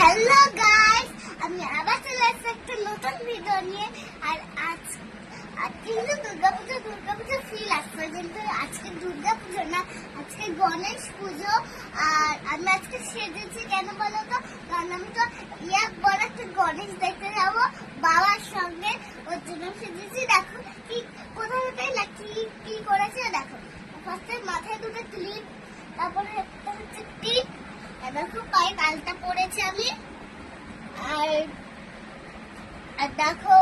Hello guys, আমি আবার চলে এসেছি একটা নতুন ভিডিও নিয়ে। আর কিন্তু দুর্গাপুজো ফিল আসছে, কিন্তু আজকে দুর্গাপুজো না, আজকে গণেশ পুজো। আর আমি আজকে সেজেছি কেন বলো তো, কারণ আমি তো বড় একটা গণেশ দেখতে যাবো বাবার সঙ্গে, ওর জন্য সেজেছি। দেখো কি কোথায় কি করেছে দেখো। ফার্স্টে মাথায় দুটো ক্লিপ, তারপরে হচ্ছে টিপ, দেখো পায়ে আলতা পরেছে আমি। আর দেখো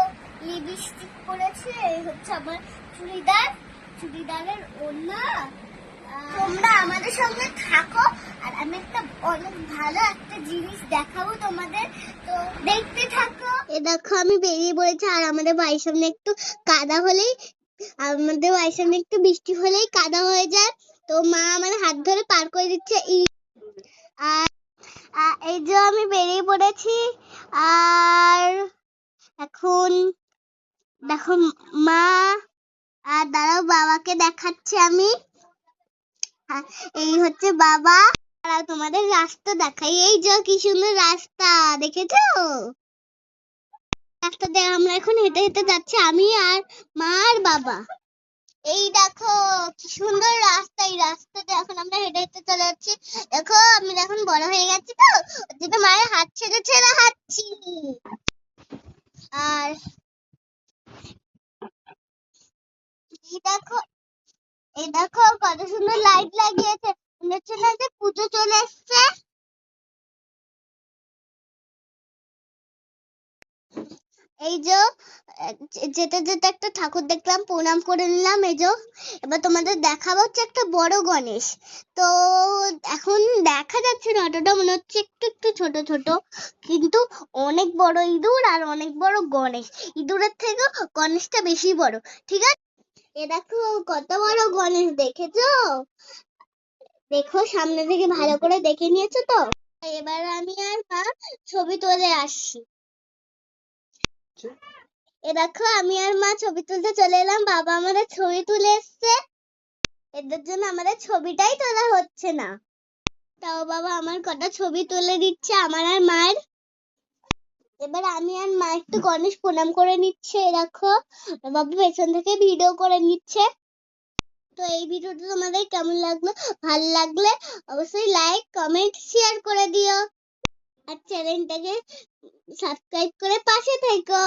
লিপস্টিক পরেছে, এই হচ্ছে আমার চুড়িদারের ওড়না। তোমরা আমাদের সঙ্গে থাকো, আর আমি অনেক ভালো একটা জিনিস দেখাবো তোমাদের, তো দেখতে থাকো। এ দেখো আমি বেরিয়ে পড়েছি, আর আমাদের বাড়ির সামনে একটু কাদা হলেই বৃষ্টি হলেই কাদা হয়ে যায়। তো মা আমার হাত ধরে পার করে দিচ্ছে। আর এই যে আমি বেরিয়ে পড়েছি। আর এখন দেখো মা, আর দাঁড়াও বাবাকে দেখাচ্ছি আমি। এই হচ্ছে বাবা। আর তোমাদের রাস্তা দেখাই, এই যে কি সুন্দর রাস্তা, দেখেছো? রাস্তা দিয়ে আমরা এখন হেঁটে হেঁটে যাচ্ছি, আমি আর মা আর বাবা। এই দেখো কি সুন্দর রাস্তা, এই রাস্তাতে এখন আমরা হেঁটে হেঁটে চলে যাচ্ছি। দেখো আমি এখন বড় হয়ে গেছি, তো ওর জন্য মায়ের হাত ছেড়ে ছেড়ে হাঁটছি। আর এই দেখো কত সুন্দর লাইট লাগিয়েছে, মনে হচ্ছে না যে পুজো চলে এসছে। এই যে যেতে যেতে একটা ঠাকুর দেখলাম, প্রণাম করে নিলাম। এই যে এবার তোমাদের দেখাবো হচ্ছে একটা বড় গণেশ। তো এখন দেখা যাচ্ছে না, অতটা মনে হচ্ছে একটু একটু ছোট ছোট, কিন্তু অনেক বড় ইঁদুর আর অনেক বড় গণেশ। ইঁদুরের থেকেও গণেশটা বেশি বড়, ঠিক আছে? এ দেখো কত বড় গণেশ, দেখেছো? দেখো সামনে থেকে ভালো করে দেখে নিয়েছো তো? এবার আমি আর মা ছবি তুলে আসছি। এ দেখো আমি আর মা ছবি তুলতে চলে এলাম, বাবা আমাদের ছবি তুলে এসছে। এদের জন্য আমাদের ছবিটাই তোলা হচ্ছে না, তাও বাবা আমার কটা ছবি তুলে দিচ্ছে আমার আর মায়ের। এবার আমি আর মা একটু গণেশ প্রণাম করে নিচ্ছে। দেখো বাবা পেছন থেকে ভিডিও করে নিচ্ছে। তো এই ভিডিওটা তোমাদের কেমন লাগলো? ভালো লাগলে অবশ্যই লাইক, কমেন্ট, শেয়ার করে দিও, আর চ্যানেলটাকে সাবস্ক্রাইব করে পাশে থেকো।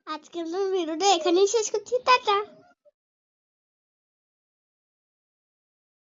আজকের ভিডিওটা এখানেই শেষ করছি, টাটা।